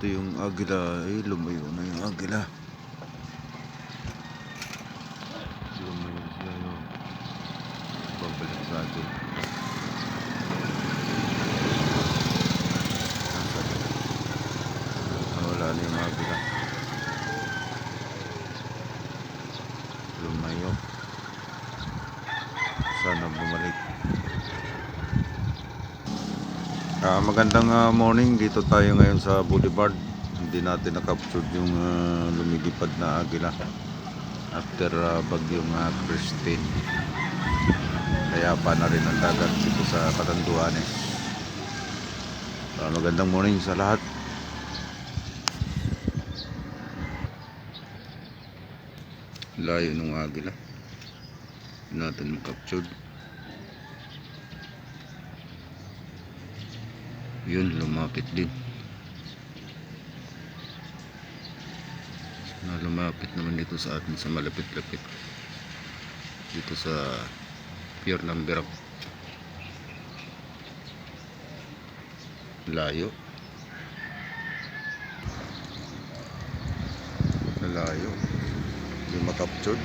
Ito yung agila. Ay, lumayo na yung agila. Lumayo siya yun. Babalik sa atin. Wala na yung agila. Lumayo. Sana bumalik. Magandang morning. Dito tayo ngayon sa Boulevard. Hindi natin na-capture yung lumilipad na agila after bagyong Christine. Kaya pa na rin ang dagat dito sa Catanduanes. Magandang morning sa lahat. Layo ng agila. Hindi natin ma-capture. Yun, lumapit din. Lumapit naman dito sa atin sa malapit-lapit. Dito sa Pier ng Birak. Layo. Layo. Hindi ma-capture.